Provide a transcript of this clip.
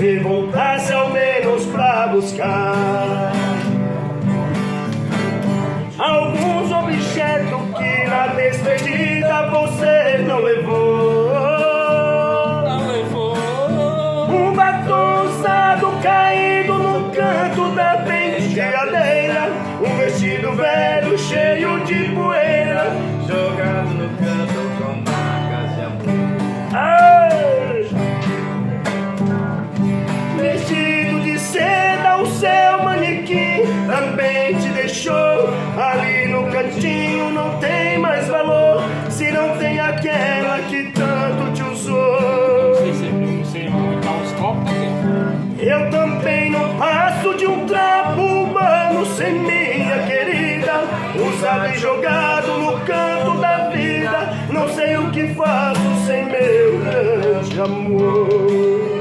se voltasse ao menos pra buscar alguns objetos que na despedida você não levou. Um batom usado caído no canto da penteadeira, um vestido velho cheio de poeira jogado no canto com marcas de amor. Vestido de seda, o seu manequim também te deixou. Ali no cantinho não tem mais valor, se não tem aquela que tanto te usou. Eu também não passo de um trapo humano sem minha querida, usado e jogado no canto da vida. Não sei o que faço sem meu grande amor.